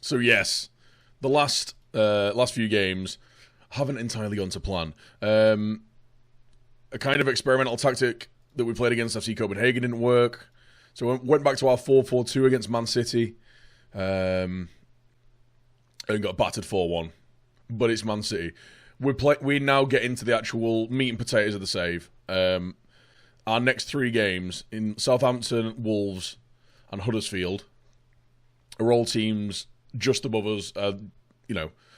So yes, the last few games haven't entirely gone to plan. A kind of experimental tactic that we played against FC Copenhagen didn't work. So we went back to our 4-4-2 against Man City. And got battered 4-1. But it's Man City. We now get into the actual meat and potatoes of the save. Our next 3 games in Southampton, Wolves, and Huddersfield are all teams just above us.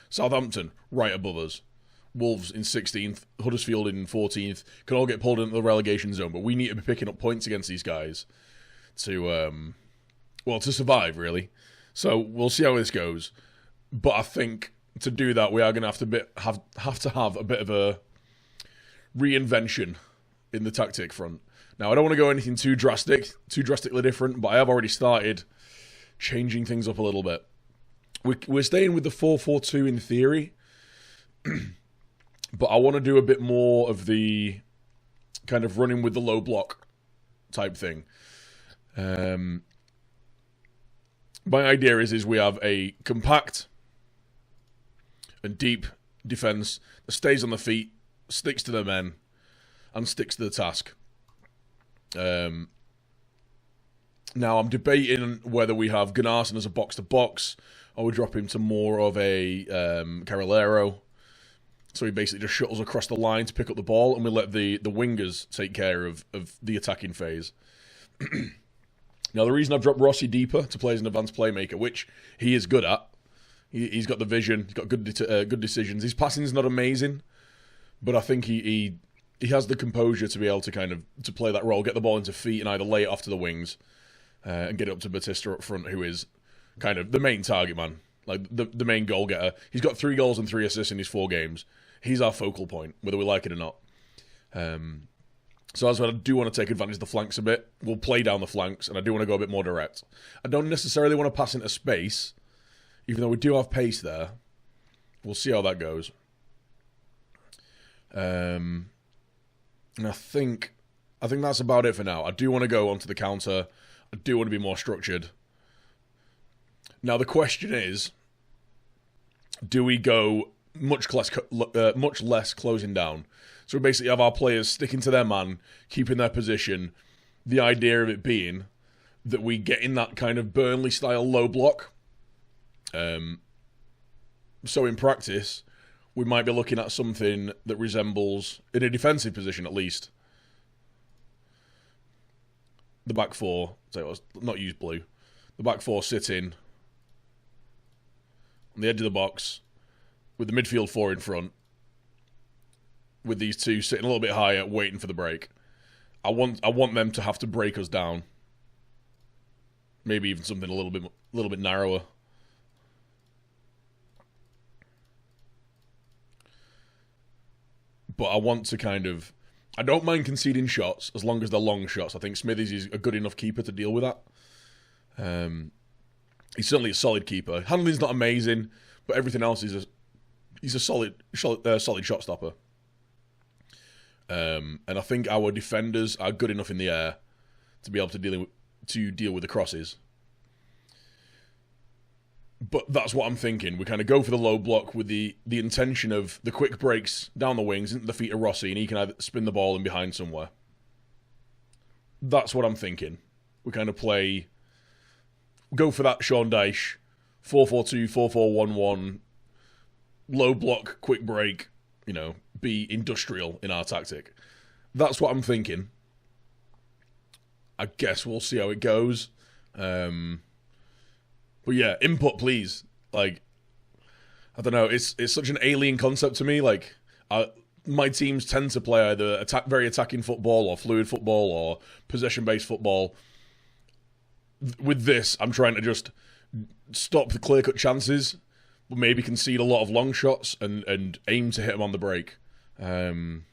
Southampton right above us. Wolves in 16th, Huddersfield in 14th, can all get pulled into the relegation zone, but we need to be picking up points against these guys to survive, really. So we'll see how this goes. But I think to do that, we are going to have to have a bit of a reinvention in the tactic front. Now, I don't want to go anything too drastically different, but I have already started changing things up a little bit. We're staying with the 4-4-2 in theory, but I want to do a bit more of the kind of running with the low block type thing. My idea is we have a compact and deep defence that stays on the feet, sticks to the men, and sticks to the task. Now, I'm debating whether we have Gunnarsson as a box-to-box, or we drop him to more of a Carrilero. So he basically just shuttles across the line to pick up the ball, and we let the wingers take care of the attacking phase. Now, the reason I've dropped Rossi deeper to play as an advanced playmaker, which he is good at, he's got the vision, he's got good decisions. His passing's not amazing, but I think he has the composure to be able to to play that role, get the ball into feet, and either lay it off to the wings and get it up to Batista up front, who is kind of the main target man, like the main goal getter. He's got 3 goals and 3 assists in his 4 games. He's our focal point, whether we like it or not. So as I do want to take advantage of the flanks a bit, we'll play down the flanks, and I do want to go a bit more direct. I don't necessarily want to pass into space, even though we do have pace there. We'll see how that goes. And I think that's about it for now. I do want to go onto the counter. I do want to be more structured. Now the question is, do we go much less closing down? So we basically have our players sticking to their man, keeping their position. The idea of it being that we get in that kind of Burnley-style low block. So in practice, we might be looking at something that resembles, in a defensive position at least, the back 4. So not use blue. The back 4 sitting on the edge of the box with the midfield 4 in front, with these 2 sitting a little bit higher, waiting for the break. I want them to have to break us down. Maybe even something a little bit narrower. But I want to I don't mind conceding shots as long as they're long shots. I think Smithies is a good enough keeper to deal with that. He's certainly a solid keeper. Handling's not amazing, but everything else he's a solid shot stopper. And I think our defenders are good enough in the air to be able to deal with the crosses. But that's what I'm thinking. We kind of go for the low block with the intention of the quick breaks down the wings into the feet of Rossi, and he can either spin the ball in behind somewhere. That's what I'm thinking. We kind of go for that Sean Dyche 4-4-2, 4-4-1-1, low block, quick break, be industrial in our tactic. That's what I'm thinking. I guess we'll see how it goes. But yeah, input please. I don't know. It's such an alien concept to me. My teams tend to play either very attacking football or fluid football or possession-based football. With this, I'm trying to just stop the clear-cut chances, but maybe concede a lot of long shots and aim to hit them on the break. I'm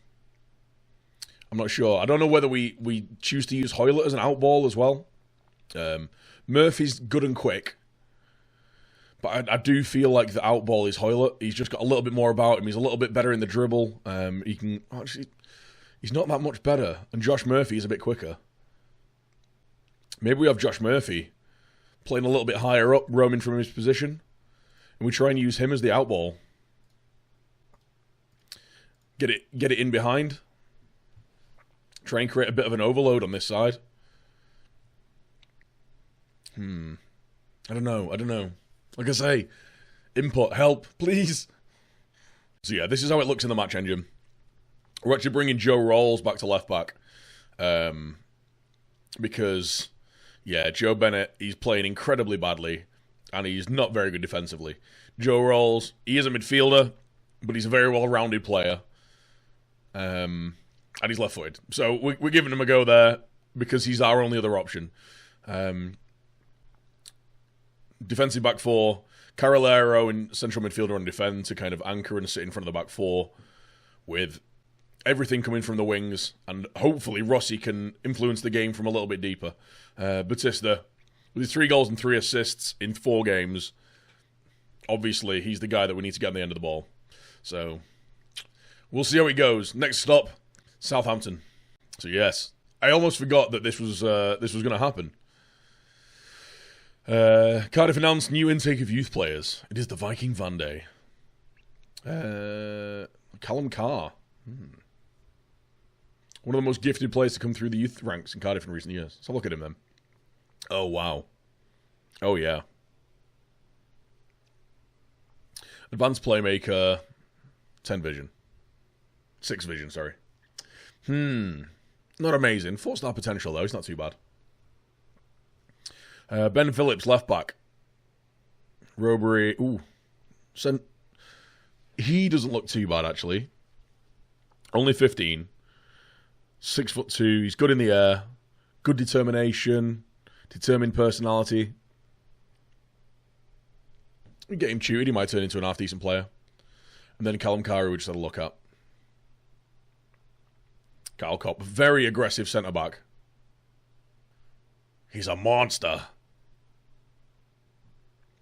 not sure. I don't know whether we choose to use Hoylett as an outball as well. Murphy's good and quick, but I do feel like the outball is Hoylett. He's just got a little bit more about him. He's a little bit better in the dribble. He's not that much better, and Josh Murphy is a bit quicker. Maybe we have Josh Murphy playing a little bit higher up, roaming from his position. And we try and use him as the out ball. Get it in behind. Try and create a bit of an overload on this side. I don't know. Like I say, input, help, please. So yeah, this is how it looks in the match engine. We're actually bringing Joe Rolls back to left back. Because, yeah, Joe Bennett, he's playing incredibly badly. And he's not very good defensively. Joe Rolls, he is a midfielder, but he's a very well-rounded player. And he's left-footed. So we're giving him a go there because he's our only other option. Defensive back four, Carolero in central midfielder on defend to kind of anchor and sit in front of the back four with everything coming from the wings, and hopefully Rossi can influence the game from a little bit deeper. Batista, with his 3 goals and 3 assists in 4 games, obviously he's the guy that we need to get on the end of the ball. So we'll see how it goes. Next stop, Southampton. So yes, I almost forgot that this was going to happen. Cardiff announced new intake of youth players. It is the Viking Van Day. Callum Carr. One of the most gifted players to come through the youth ranks in Cardiff in recent years. Let's have a look at him then. Oh, wow. Oh, yeah. Advanced playmaker. 10 vision. 6 vision, sorry. Not amazing. 4-star potential, though. It's not too bad. Ben Phillips, left back. Robbery. Ooh. He doesn't look too bad, actually. Only 15. 6'2". He's good in the air. Good determination. Determined personality. We get him tutored. He might turn into an half-decent player. And then Callum Carr, we just had a look at. Kyle Kopp. Very aggressive centre-back. He's a monster.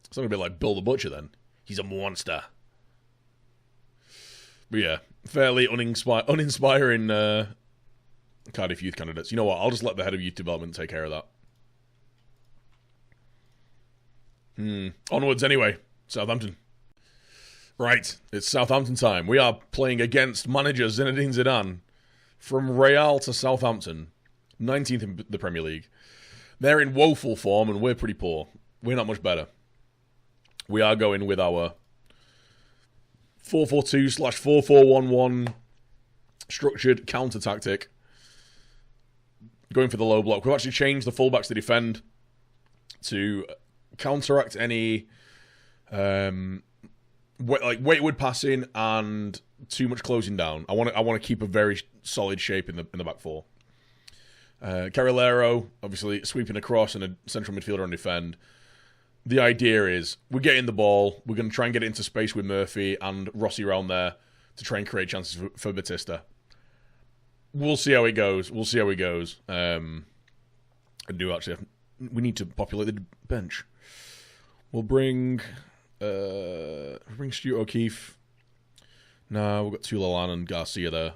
It's not going to be like Bill the Butcher then. He's a monster. But yeah, fairly uninspiring Cardiff youth candidates. You know what? I'll just let the head of youth development take care of that. Onwards anyway. Southampton. Right, it's Southampton time. We are playing against manager Zinedine Zidane. From Real to Southampton. 19th in the Premier League. They're in woeful form and we're pretty poor. We're not much better. We are going with our 4-4-2/4-4-1-1 structured counter tactic. Going for the low block. We've actually changed the fullbacks to defend to counteract any wayward passing and too much closing down. I want to keep a very solid shape in the back four. Carolero, obviously sweeping across and a central midfielder on defend. The idea is we're getting the ball. We're going to try and get it into space with Murphy and Rossi around there to try and create chances for Batista. We'll see how it goes. I do actually. We need to populate the bench. We'll bring Stuart O'Keefe. No, we've got Tulalan and Garcia there.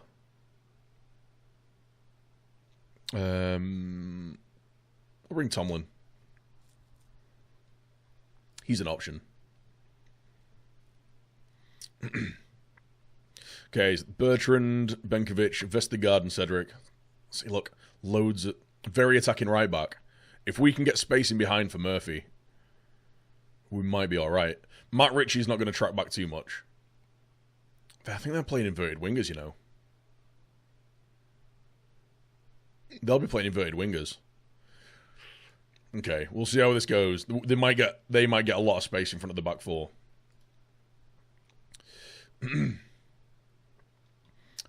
We'll bring Tomlin. He's an option. Okay, Bertrand, Benkovic, Vestergaard, and Cedric. See, look, loads of very attacking right back. If we can get space in behind for Murphy, we might be all right. Matt Ritchie's not going to track back too much. I think they're playing inverted wingers, you know. They'll be playing inverted wingers. Okay, we'll see how this goes. They might get a lot of space in front of the back four.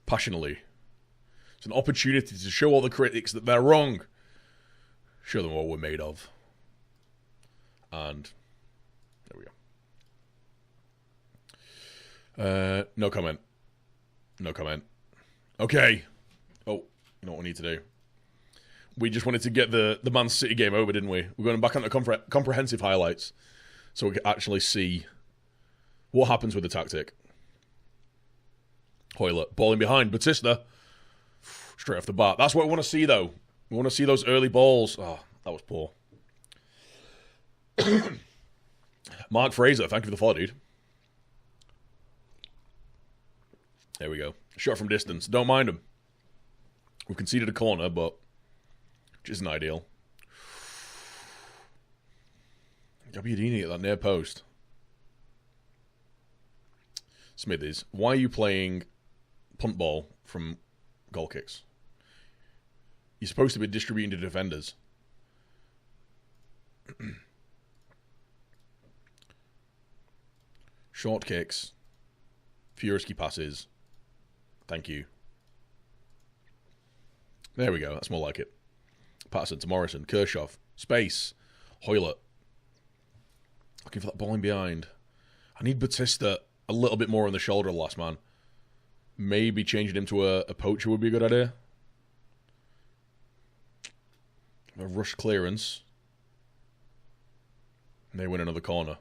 Passionately. It's an opportunity to show all the critics that they're wrong. Show them what we're made of. And there we go. No comment. Okay. Oh, you know what we need to do? We just wanted to get the Man City game over, didn't we? We're going back on the comprehensive highlights so we can actually see what happens with the tactic. Hoyle, ball in behind. Batista, straight off the bat. That's what we want to see, though. We want to see those early balls. Oh, that was poor. Mark Fraser, thank you for the follow, dude. There we go. Shot from distance. Don't mind him. We've conceded a corner, but which isn't ideal. Gabbiadini at that near post. Smithies, why are you playing punt ball from goal kicks? You're supposed to be distributing to defenders. Short kicks. Few risky passes. Thank you. There we go. That's more like it. Patterson to Morrison. Kershaw. Space. Hoylett. Looking for that ball in behind. I need Batista a little bit more on the shoulder of the last man. Maybe changing him to a poacher would be a good idea. A rush clearance. And they win another corner.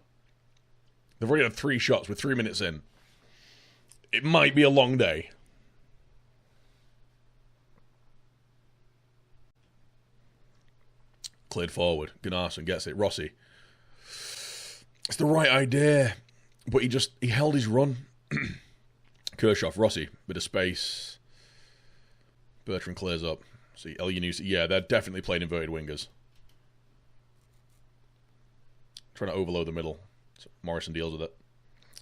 They've already had 3 shots. We're 3 minutes in. It might be a long day. Cleared forward. Gunnarsson gets it. Rossi. It's the right idea. But he held his run. Kershaw, Rossi, bit of space. Bertrand clears up. See, Elyounoussi. Yeah, they're definitely playing inverted wingers. Trying to overload the middle. So Morrison deals with it.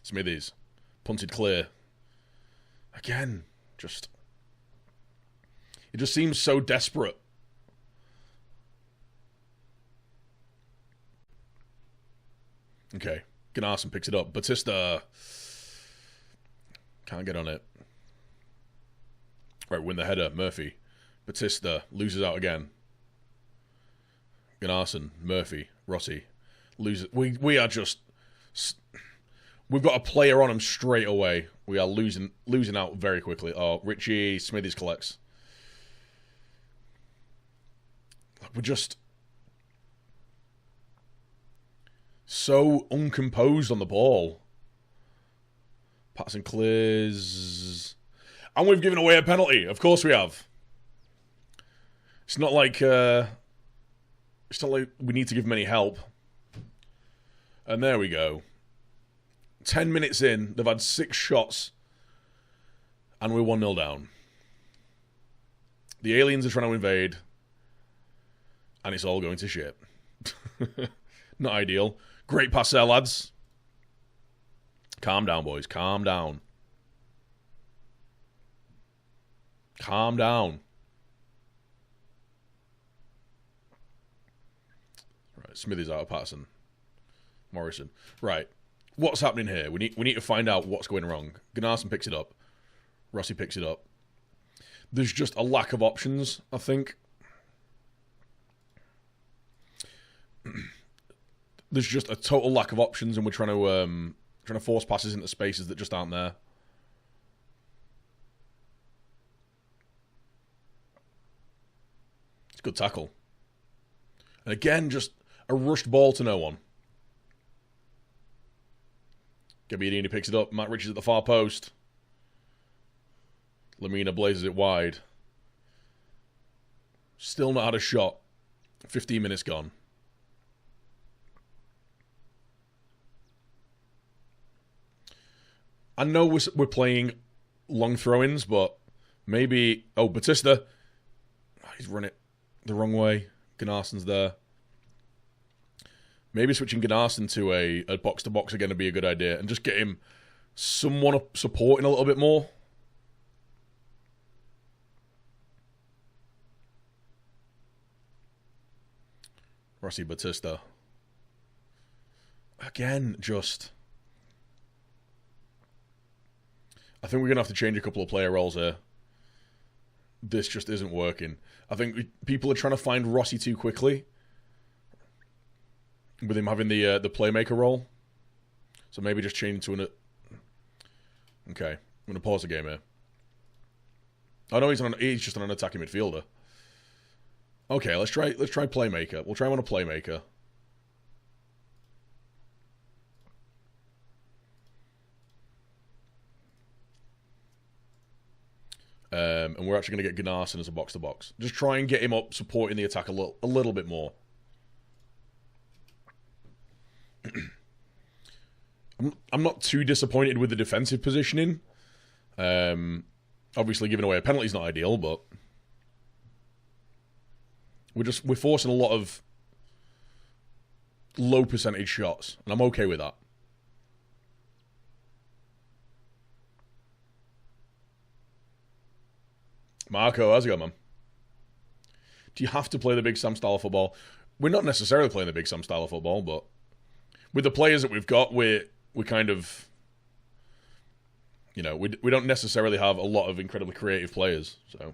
Smithies. Punted clear. Again, it just seems so desperate. Okay. Gunnarsson picks it up. Batista can't get on it. Right, win the header. Murphy. Batista loses out again. Gunnarsson. Murphy. Rossi. Loses. We are just... We've got a player on him straight away. We are losing out very quickly. Oh, Richie Smithies collects. We're just... so uncomposed on the ball. Patterson clears. And we've given away a penalty. Of course we have. It's not like we need to give him any help. And there we go. 10 minutes in, they've had 6 shots. And we're 1-0 down. The aliens are trying to invade. And it's all going to shit. Not ideal. Great pass there, lads. Calm down, boys. Calm down. Calm down. Right, Smithies out of Patterson. Morrison. Right. What's happening here? We need to find out what's going wrong. Gunnarsson picks it up. Rossi picks it up. There's just a lack of options, I think. There's just a total lack of options, and we're trying to force passes into spaces that just aren't there. It's a good tackle. And again, just a rushed ball to no one. Gabbiadini picks it up. Matt Richards at the far post. Lamina blazes it wide. Still not had a shot. 15 minutes gone. I know we're playing long throw-ins, but maybe... Oh, Batista. He's run it the wrong way. Gunnarsson's there. Maybe switching Gunnarsson to a box-to-box again would be a good idea. And just get him someone supporting a little bit more. Rossi, Batista. Again, just... I think we're going to have to change a couple of player roles here. This just isn't working. I think people are trying to find Rossi too quickly. With him having the playmaker role. So maybe just change to an... Okay. I'm going to pause the game here. Oh no, he's just an attacking midfielder. Okay, let's try playmaker. We'll try him on a playmaker. And we're actually going to get Gunnarsson as a box-to-box. Just try and get him up, supporting the attack a little bit more. I'm not too disappointed with the defensive positioning. Obviously, giving away a penalty is not ideal, but we're forcing a lot of low percentage shots, and I'm okay with that. Marco, how's it going, man? Do you have to play the Big Sam style of football? We're not necessarily playing the Big Sam style of football, but with the players that we've got, we're kind of, we don't necessarily have a lot of incredibly creative players, so.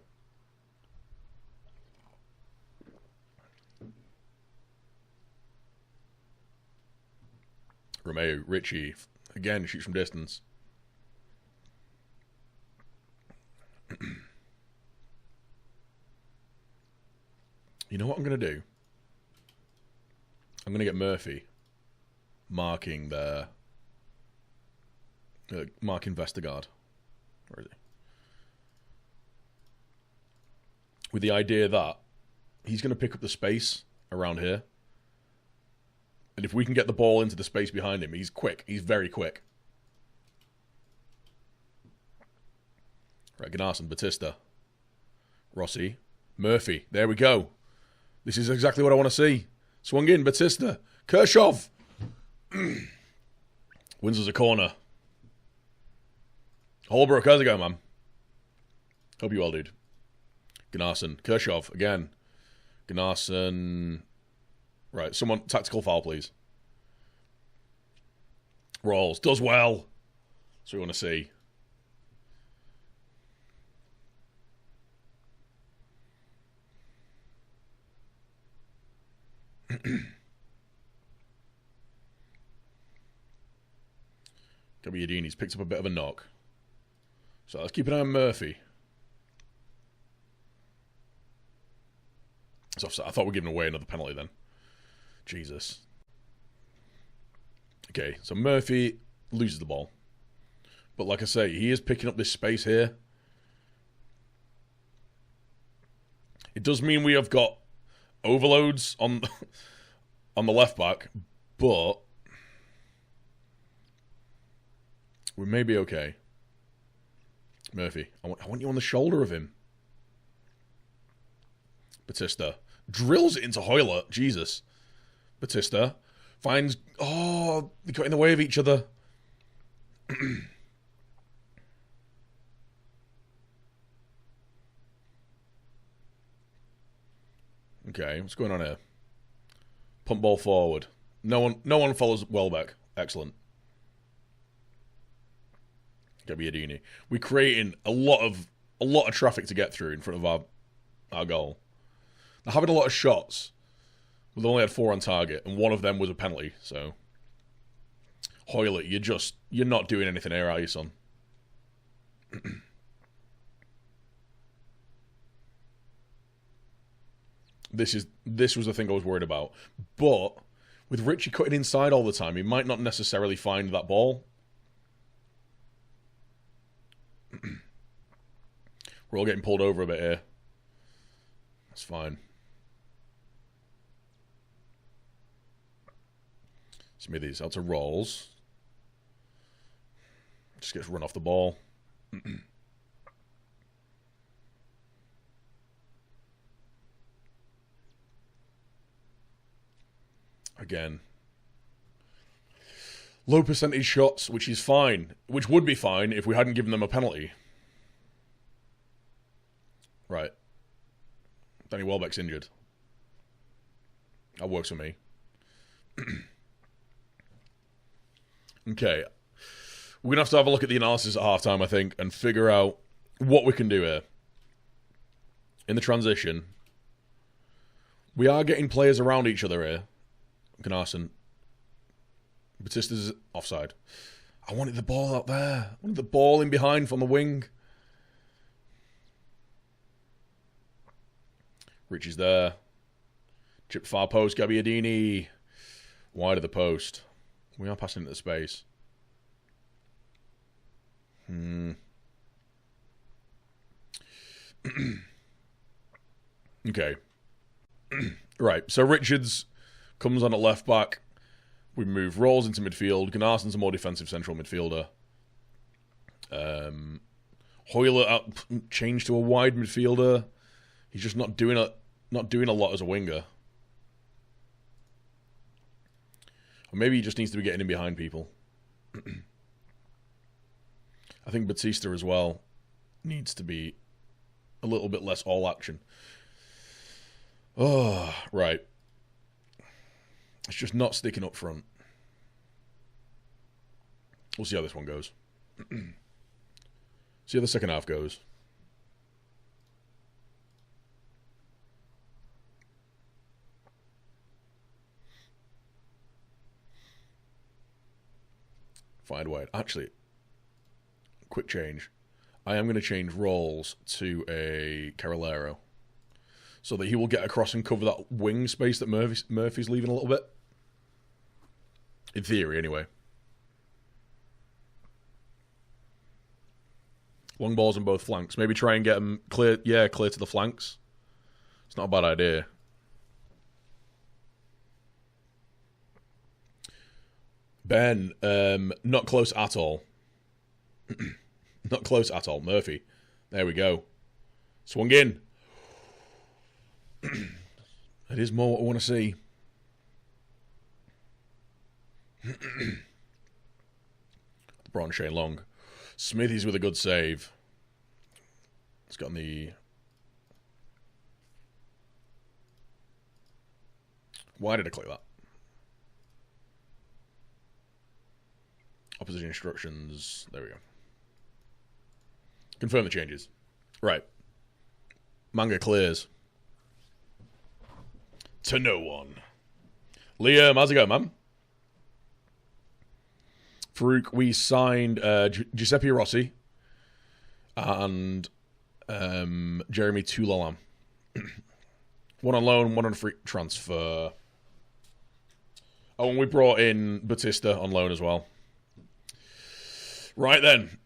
Romeo, Richie, again, shoots from distance. You know what I'm going to do? I'm going to get Murphy marking marking Vestergaard. Where is he? With the idea that he's going to pick up the space around here. And if we can get the ball into the space behind him, he's quick. He's very quick. Right, Gunnarsson, Batista, Rossi, Murphy. There we go. This is exactly what I want to see. Swung in, Batista. Kirchhoff. Wins us a corner. Holbrook, how's it going, man? Hope you well, dude. Gunnarsson. Kirchhoff, again. Gunnarsson. Right, someone, tactical foul, please. Rolls. Does well. That's what we want to see. Gabbiadini's picked up a bit of a knock. So let's keep an eye on Murphy. It's offside. I thought we were giving away another penalty then. Jesus. Okay, so Murphy loses the ball. But like I say, he is picking up this space here. It does mean we have got overloads on the left back, but we may be okay. Murphy, I want you on the shoulder of him. Batista drills it into Hoyler. Jesus. Batista finds... Oh, they got in the way of each other. Okay, what's going on here? Pump ball forward. No one follows Welbeck. Excellent. Gabbiadini. We're creating a lot of traffic to get through in front of our goal. Now, having a lot of shots, we've only had 4 on target, and one of them was a penalty. So, Hoyler, you're not doing anything here, are you, son? This was the thing I was worried about. But with Richie cutting inside all the time, he might not necessarily find that ball. We're all getting pulled over a bit here. That's fine. Smithies out to Rolls. Just gets run off the ball. Again. Low percentage shots, which is fine. Which would be fine if we hadn't given them a penalty. Right. Danny Welbeck's injured. That works for me. Okay. We're going to have a look at the analysis at halftime, I think, and figure out what we can do here. In the transition, we are getting players around each other here. Gunnarsson. Batista's offside. I wanted the ball out there. I wanted the ball in behind from the wing. Richie's there. Chip far post. Gabbiadini. Wide of the post. We are passing into the space. Okay. Right. So Richards comes on at left back. We move Rolls into midfield. Gunnarsson's a more defensive central midfielder. Hoyle changed to a wide midfielder. He's just not doing a lot as a winger. Or maybe he just needs to be getting in behind people. I think Batista as well needs to be a little bit less all action. Oh, right. It's just not sticking up front. We'll see how this one goes. See how the second half goes. Find wide. Actually, quick change. I am going to change Rolls to a Carolero, so that he will get across and cover that wing space that Murphy's leaving a little bit. In theory, anyway. Long balls on both flanks. Maybe try and get them clear. Yeah, clear to the flanks. It's not a bad idea. Ben, not close at all. Not close at all. Murphy. There we go. Swung in. It is more what I want to see. Brought on Shane Long. Smithies with a good save. It's gotten the... Why did I click that? Opposition instructions. There we go. Confirm the changes. Right. Manga clears. To no one. Liam, how's it going, man? Farouk, we signed Giuseppe Rossi and Jeremy Tulalam. One on loan, one on free transfer. Oh, and we brought in Batista on loan as well. Right then,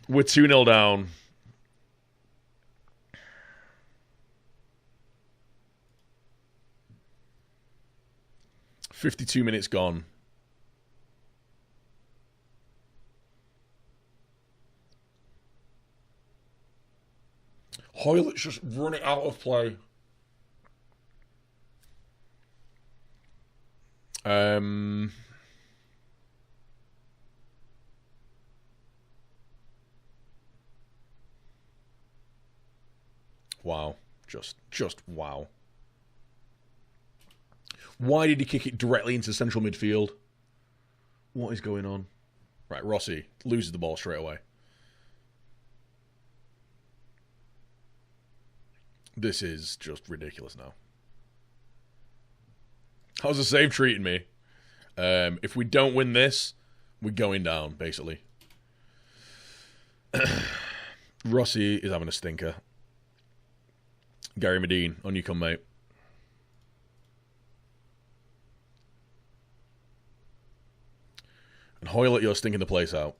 we're 2-0 down. "52 minutes gone. Hoylett's just running out of play. Wow. Just wow. Why did he kick it directly into central midfield? What is going on? Right, Rossi loses the ball straight away. This is just ridiculous now. How's the save treating me? If we don't win this, we're going down, basically. Rossi is having a stinker. Gary Medine, on you come, mate. And Hoylett, you're stinking the place out.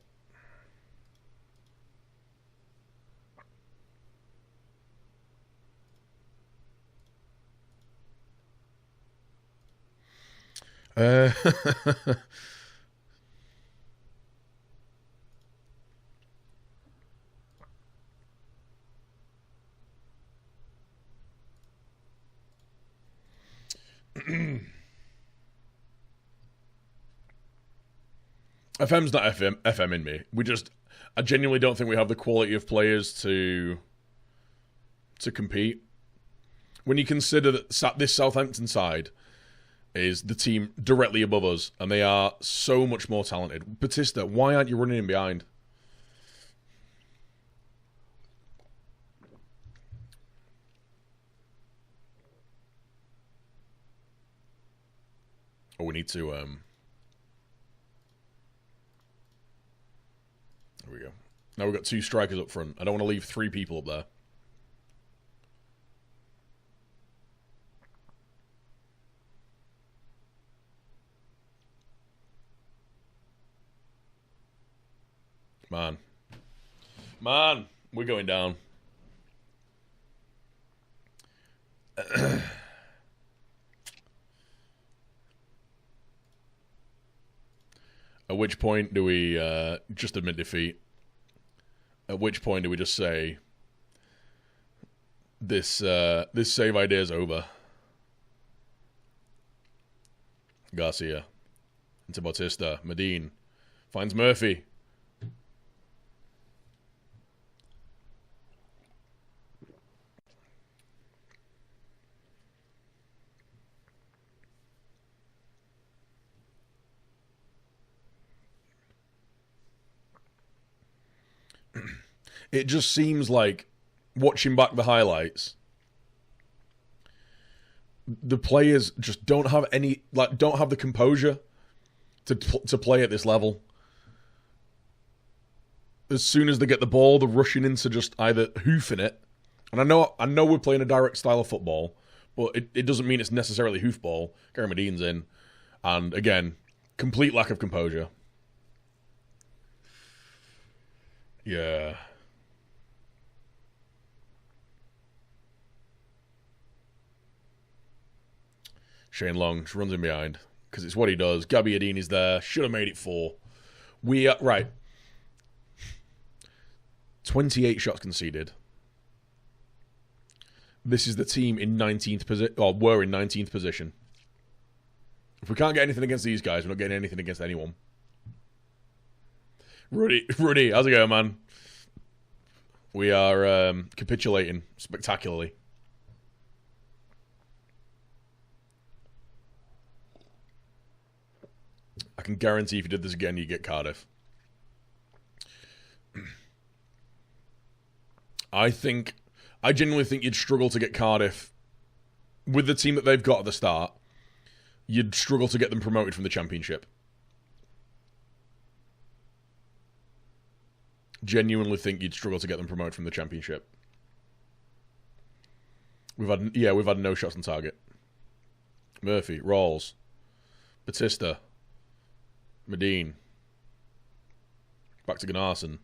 FM's not FM in me. I genuinely don't think we have the quality of players to compete. When you consider that this Southampton side is the team directly above us, and they are so much more talented. Batista, why aren't you running in behind? Oh, we need to... There we go. Now we've got 2 strikers up front. I don't want to leave 3 people up there. Man, we're going down. At which point do we just admit defeat? At which point do we just say, this save idea is over? Garcia into Bautista. Medine finds Murphy. It just seems like, watching back the highlights, the players just don't have the composure to play at this level. As soon as they get the ball, they're rushing into just either hoofing it. And I know we're playing a direct style of football, but it doesn't mean it's necessarily hoofball. Gary Medine's in. And again, complete lack of composure. Yeah. Shane Long just runs in behind because it's what he does. Gabbiadini's there. Should have made it 4. We are right. 28 shots conceded. This is the team in 19th position, or were in 19th position. If we can't get anything against these guys, we're not getting anything against anyone. Rudy, how's it going, man? We are capitulating spectacularly. I can guarantee if you did this again, you get Cardiff. I genuinely think you'd struggle to get Cardiff with the team that they've got at the start. You'd struggle to get them promoted from the Championship. Genuinely think you'd struggle to get them promoted from the Championship. We've had no shots on target. Murphy, Rawls, Batista, Medine, back to Gunnarsson.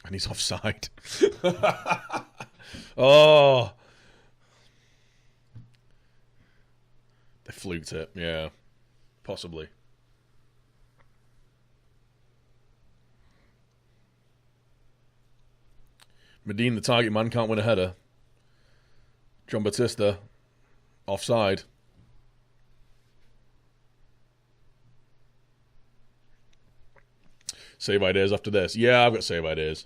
And he's offside. Oh. They fluked it, yeah. Possibly. Medine, the target man, can't win a header. John Batista, offside. Save ideas after this. Yeah, I've got save ideas.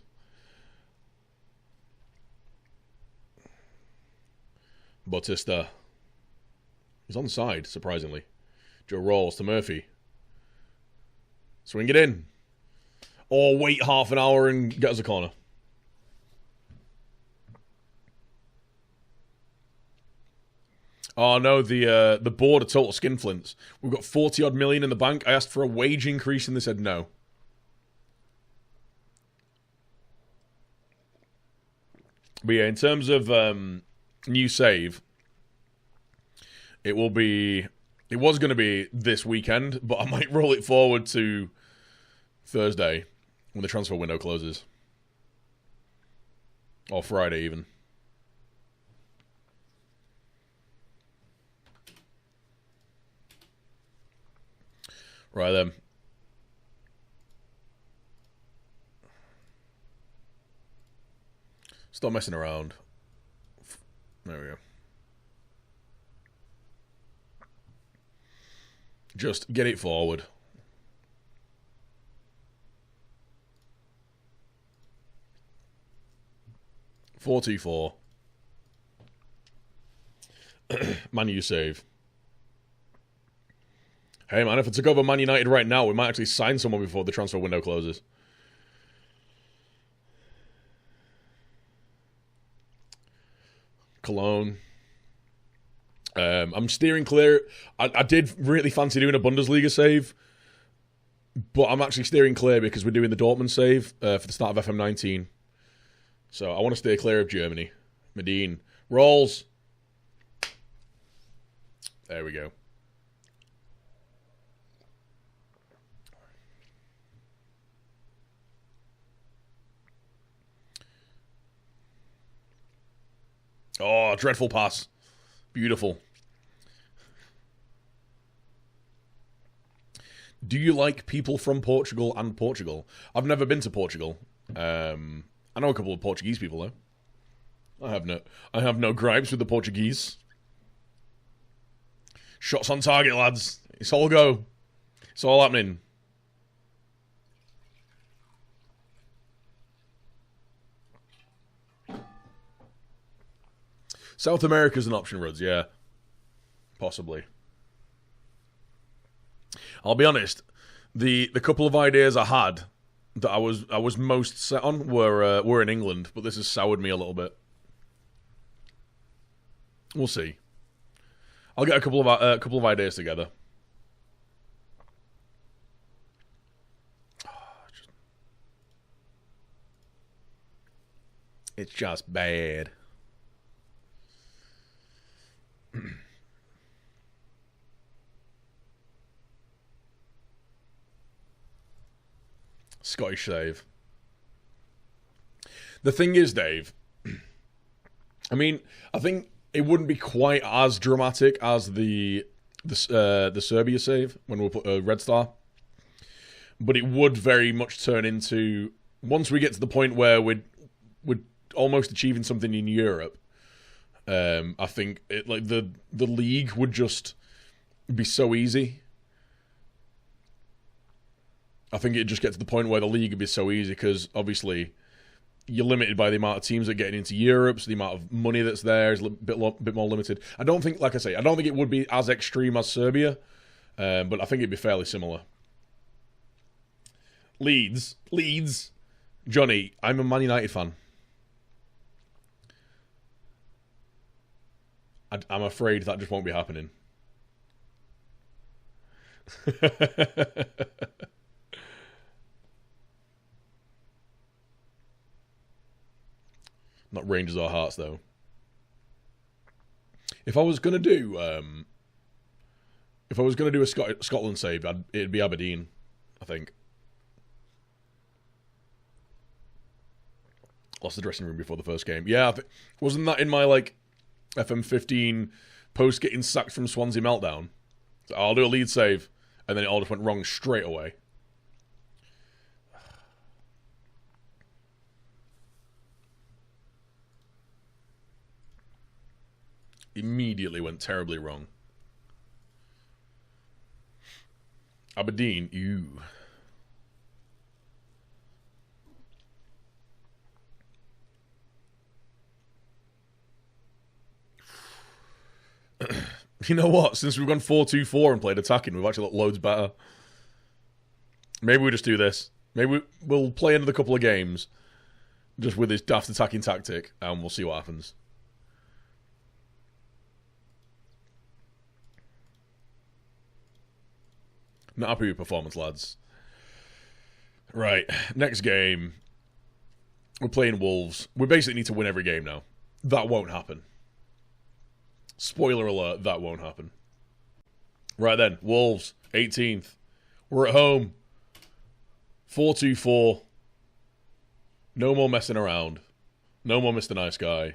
Bautista. He's onside, surprisingly. Joe Rawls to Murphy. Swing it in. Or wait half an hour and get us a corner. Oh no, the board are total skinflints. We've got 40-odd million in the bank. I asked for a wage increase and they said no. But yeah, in terms of new save, it was going to be this weekend, but I might roll it forward to Thursday when the transfer window closes. Or Friday even. Right then. Stop messing around. There we go. Just get it forward. (4-2-4). Man U save. Hey man, if I took over Man United right now, we might actually sign someone before the transfer window closes. Cologne. I'm steering clear. I did really fancy doing a Bundesliga save, but I'm actually steering clear because we're doing the Dortmund save for the start of FM19. So I want to stay clear of Germany. Medine. Rolls. There we go. Oh, dreadful pass. Beautiful. Do you like people from Portugal and Portugal? I've never been to Portugal. I know a couple of Portuguese people though. I have no gripes with the Portuguese. Shots on target, lads. It's all go. It's all happening. South America's an option, Ruds, yeah. Possibly. I'll be honest, the couple of ideas I had that I was most set on were in England, but this has soured me a little bit. We'll see. I'll get a couple of ideas together. It's just bad. Scottish save. The thing is, Dave, I mean, I think it wouldn't be quite as dramatic as the Serbia save when we put a red star, but it would very much turn into, once we get to the point where we're almost achieving something in Europe. I think the league would just be so easy. I think it'd just get to the point where the league would be so easy because obviously you're limited by the amount of teams that get into Europe, so the amount of money that's there is a bit more limited. I don't think, like I say, I don't think it would be as extreme as Serbia, but I think it'd be fairly similar. Leeds, Johnny, I'm a Man United fan. I'm afraid that just won't be happening. Not Rangers or Hearts, though. If I was gonna do, a Scotland save, it'd be Aberdeen, I think. Lost the dressing room before the first game. Yeah, wasn't that in my FM15 post getting sacked from Swansea meltdown? So I'll do a lead save, and then it all just went wrong straight away. Immediately went terribly wrong. Aberdeen, you. You know what? Since we've gone 4-2-4 and played attacking, we've actually looked loads better. Maybe we just do this. Maybe we'll play another couple of games just with this daft attacking tactic, and we'll see what happens. Not happy with performance, lads. Right, next game. We're playing Wolves. We basically need to win every game now. That won't happen. Spoiler alert, that won't happen. Right then, Wolves, 18th. We're at home. 4-2-4. No more messing around. No more Mr. Nice Guy.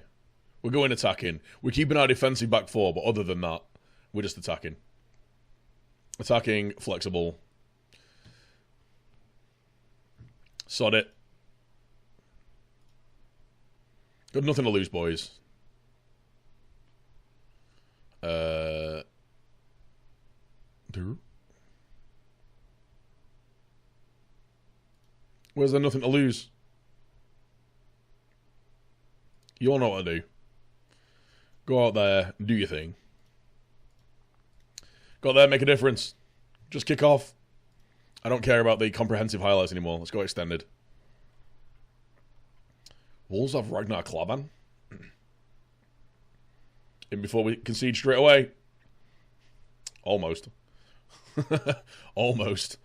We're going attacking. We're keeping our defensive back four, but other than that, we're just attacking. Attacking, flexible. Sod it. Got nothing to lose, boys. Where's there nothing to lose? You all know what to do. Go out there, do your thing. Go out there, make a difference. Just kick off. I don't care about the comprehensive highlights anymore. Let's go extended. Wolves have Ragnar Klavan. In before we concede straight away. Almost. Almost.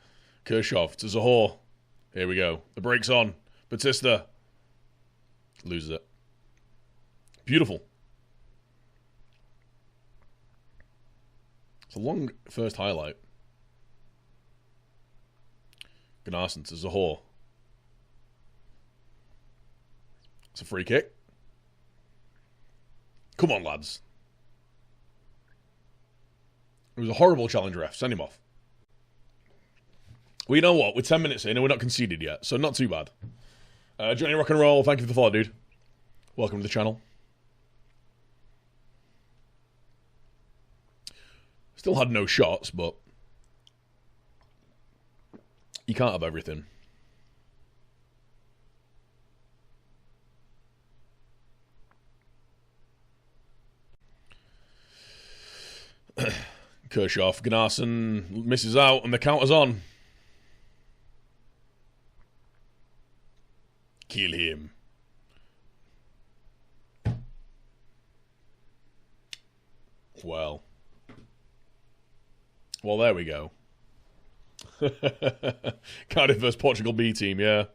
Kirchhoff to Zahor. Here we go. The brake's on. Batista. Loses it. Beautiful. It's a long first highlight. Gunnarsson to Zahor. It's a free kick. Come on, lads. It was a horrible challenge, ref. Send him off. Well, you know what? We're 10 minutes in and we're not conceded yet, so not too bad. Johnny Rock and Roll, thank you for the follow, dude. Welcome to the channel. Still had no shots, but you can't have everything. Kershaw, Gunnarsson misses out and the counter's on. Kill him. Well, there we go. Cardiff vs Portugal B team, yeah.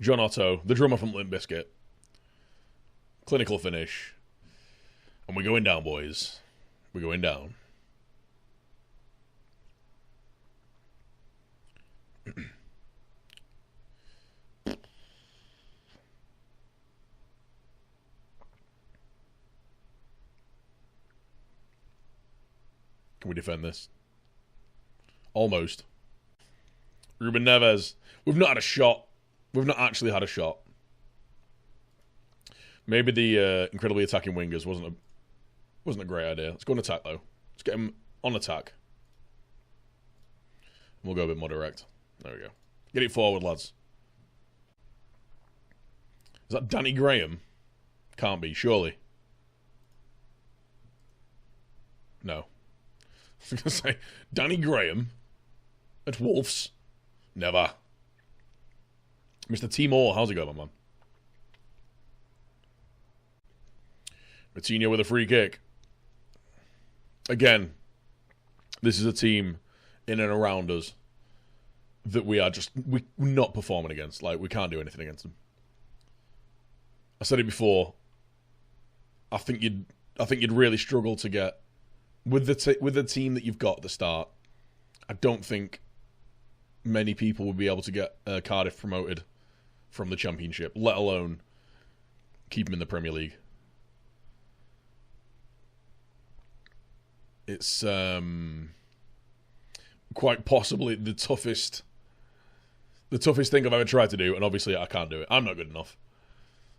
John Otto, the drummer from Limp Bizkit. Clinical finish. And we're going down, boys. We're going down. Can we defend this? Almost. Ruben Neves. We've not had a shot. We've not actually had a shot. Maybe the incredibly attacking wingers wasn't a great idea. Let's go on attack, though. Let's get him on attack. We'll go a bit more direct. There we go. Get it forward, lads. Is that Danny Graham? Can't be, surely. No. I was going to say, Danny Graham at Wolves? Never. Mr. Timor, how's it going, my man? Matinho with a free kick. Again, this is a team in and around us that we're not performing against. Like, we can't do anything against them. I said it before. I think you'd really struggle to get with the team that you've got at the start. I don't think many people would be able to get Cardiff promoted from the Championship, let alone keep them in the Premier League. It's quite possibly the toughest thing I've ever tried to do, and obviously I can't do it. I'm not good enough.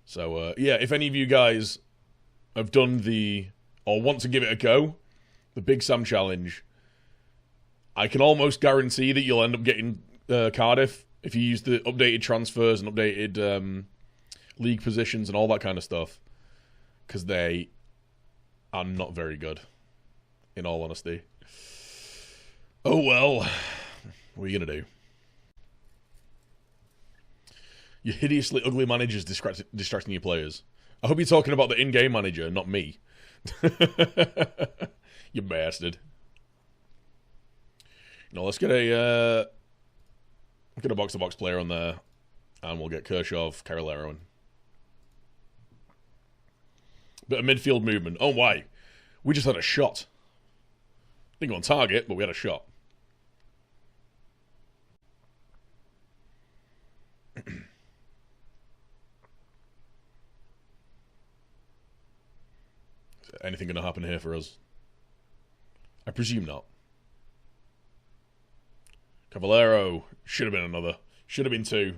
So yeah, if any of you guys have done or want to give it a go, the Big Sam Challenge, I can almost guarantee that you'll end up getting Cardiff if you use the updated transfers and updated league positions and all that kind of stuff, because they are not very good, in all honesty. Oh well, what are you going to do? Your hideously ugly managers distracting your players. I hope you're talking about the in-game manager, not me. You bastard. No, let's get a box-to-box player on there, and we'll get Kershaw, Carolero in. Bit of midfield movement. Oh, why? We just had a shot. Didn't go on target, but we had a shot. Is anything going to happen here for us? I presume not. Cavallero. Should have been another. Should have been two.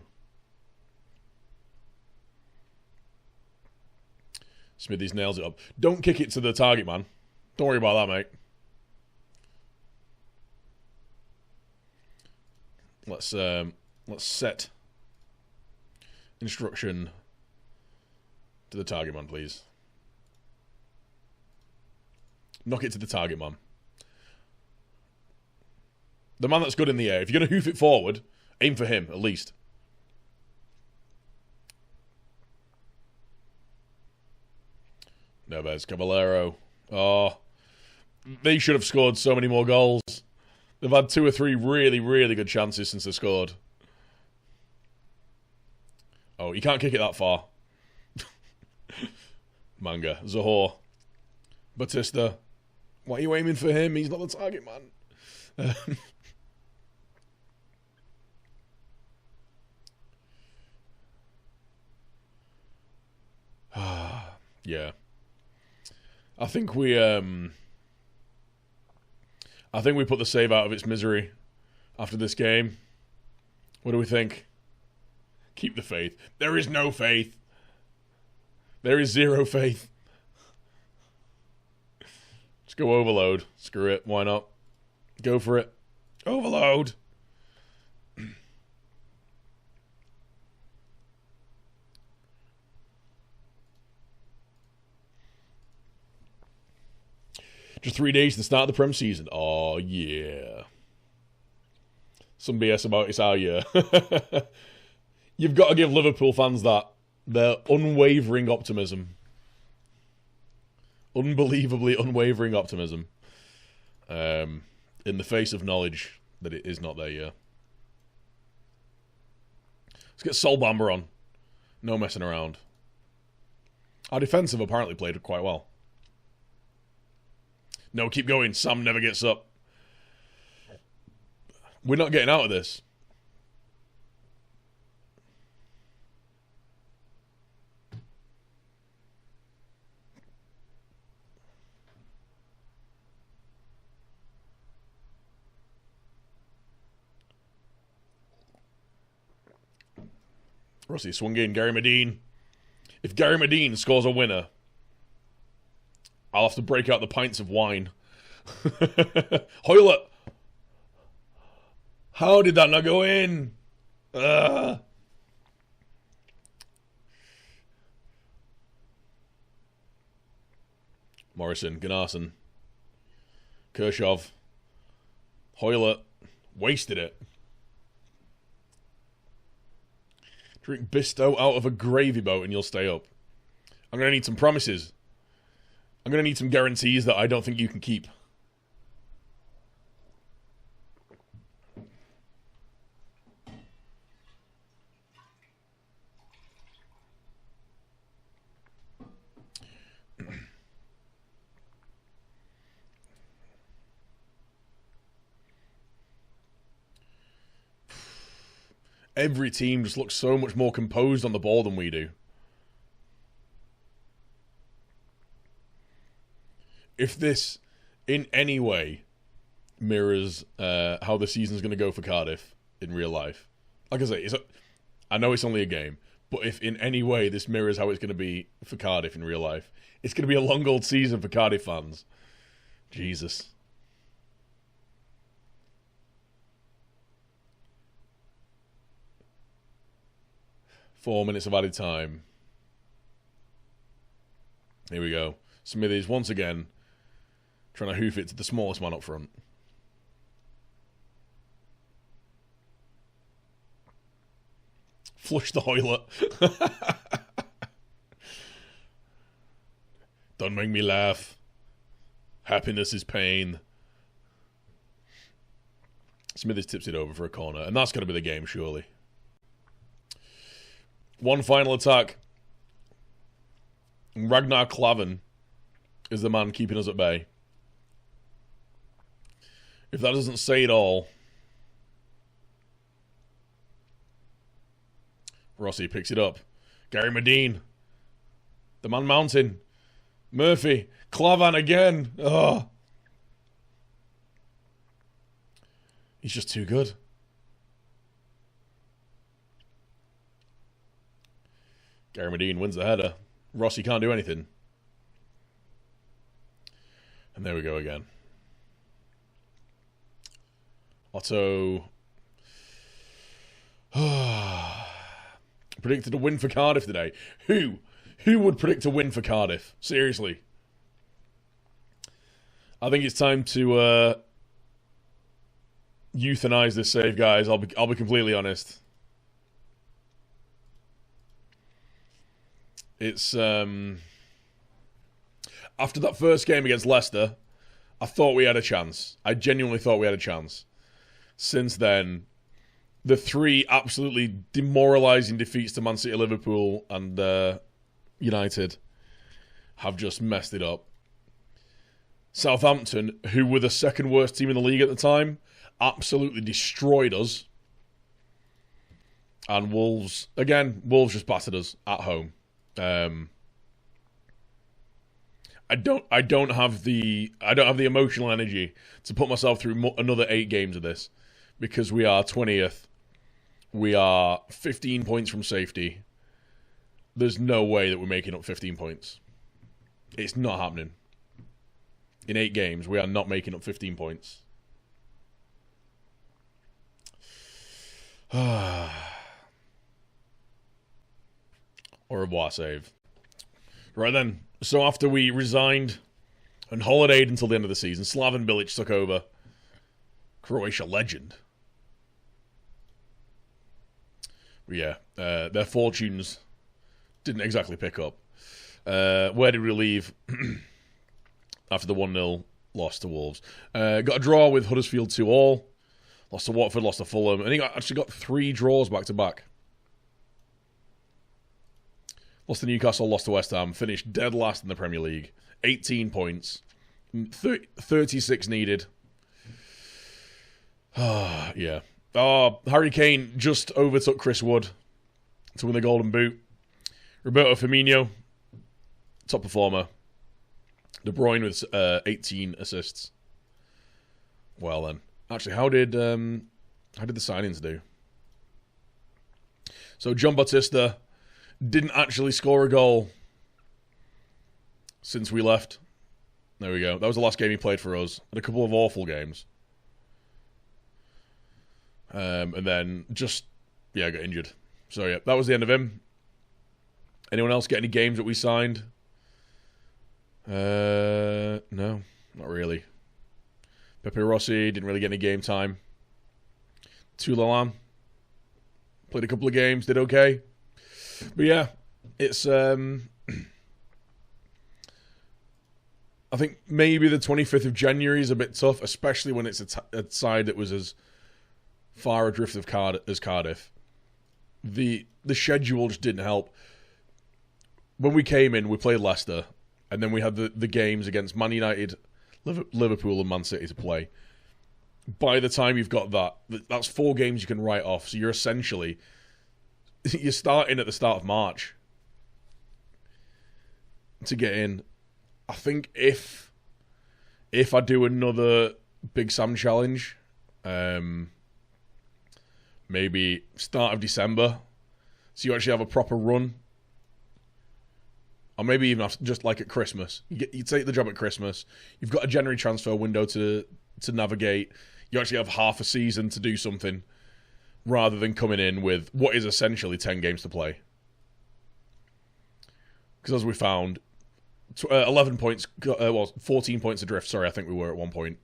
Smithies nails it up. Don't kick it to the target, man. Don't worry about that, mate. Let's set instruction to the target man, please. Knock it to the target man. The man that's good in the air. If you're going to hoof it forward, aim for him, at least. Neves, Caballero. Oh, they should have scored so many more goals. They've had 2 or 3 really, really good chances since they scored. Oh, you can't kick it that far. Manga, Zahor, Batista. Why are you aiming for him? He's not the target man. Yeah. I think we I think we put the save out of its misery after this game. What do we think? Keep the faith. There is no faith. There is zero faith. Just go overload. Screw it. Why not? Go for it. Overload. Just 3 days to start the Prem season. Oh, yeah. Some BS about it's our year. You've got to give Liverpool fans that. Their unwavering optimism. Unbelievably unwavering optimism. In the face of knowledge that it is not their year. Let's get Sol Bamba on. No messing around. Our defensive apparently played quite well. No, keep going. Sam never gets up. We're not getting out of this. Rossi swung in. Gary Medine. If Gary Medine scores a winner, I'll have to break out the pints of wine. Hoylett. How did that not go in? Morrison, Gunnarsson, Kirchhoff, Hoylett, wasted it. Drink Bisto out of a gravy boat and you'll stay up. I'm going to need some promises. I'm going to need some guarantees that I don't think you can keep. Every team just looks so much more composed on the ball than we do. If this, in any way, mirrors how the season's going to go for Cardiff in real life, like I say, I know it's only a game, but if in any way this mirrors how it's going to be for Cardiff in real life, it's going to be a long old season for Cardiff fans. Jesus. Four minutes of added time. Here we go. Smithies once again trying to hoof it to the smallest man up front. Flush the Hoylett. Don't make me laugh. Happiness is pain. Smithers tips it over for a corner, and that's going to be the game, surely. One final attack. Ragnar Klavan is the man keeping us at bay. If that doesn't say it all. Rossi picks it up. Gary Medine. The man mountain. Murphy. Klavan again. Oh. He's just too good. Gary Medine wins the header. Rossi can't do anything. And there we go again. Otto predicted a win for Cardiff today. Who would predict a win for Cardiff? Seriously. I think it's time to euthanize this save, guys. I'll be completely honest. It's after that first game against Leicester, I thought we had a chance. I genuinely thought we had a chance. Since then, the three absolutely demoralising defeats to Man City, Liverpool, and United have just messed it up. Southampton, who were the second worst team in the league at the time, absolutely destroyed us. And Wolves just battered us at home. I don't have the emotional energy to put myself through another 8 games of this, because we are 20th. We are 15 points from safety. There's no way that we're making up 15 points. It's not happening. In 8 games, we are not making up 15 points. Au revoir, save. Right then. So after we resigned and holidayed until the end of the season, Slaven Bilic took over. Croatia legend. But yeah, their fortunes didn't exactly pick up. Where did we leave after the 1-0 loss to Wolves? Got a draw with Huddersfield 2-2. Lost to Watford, lost to Fulham. I think I actually got 3 draws back-to-back. Lost to Newcastle, lost to West Ham. Finished dead last in the Premier League. 18 points. 36 needed. Yeah. Harry Kane just overtook Chris Wood to win the Golden Boot. Roberto Firmino, top performer. De Bruyne with 18 assists. Well then. Actually, how did the signings do? So John Bautista didn't actually score a goal since we left. There we go. That was the last game he played for us. Had a couple of awful games. And then just, got injured. So yeah, that was the end of him. Anyone else get any games that we signed? No, not really. Pepe Rossi didn't really get any game time. Tulalan played a couple of games, did okay. But yeah, it's I think maybe the 25th of January is a bit tough, especially when it's a side that was as far adrift as Cardiff. The schedule just didn't help. When we came in, we played Leicester, and then we had the games against Man United, Liverpool and Man City to play. By the time you've got that's 4 games you can write off. So you're starting at the start of March to get in. I think if I do another Big Sam challenge, maybe start of December, so you actually have a proper run. Or maybe even just like at Christmas. You take the job at Christmas. You've got a January transfer window to navigate. You actually have half a season to do something, rather than coming in with what is essentially 10 games to play. Because as we found, 11 points, 14 points adrift, sorry, I think we were at one point.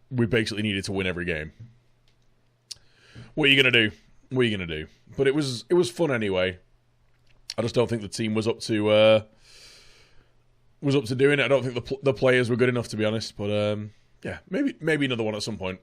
We basically needed to win every game. What are you going to do? But it was fun anyway. I just don't think the team was up to doing it. I don't think the players were good enough, to be honest. But maybe another one at some point.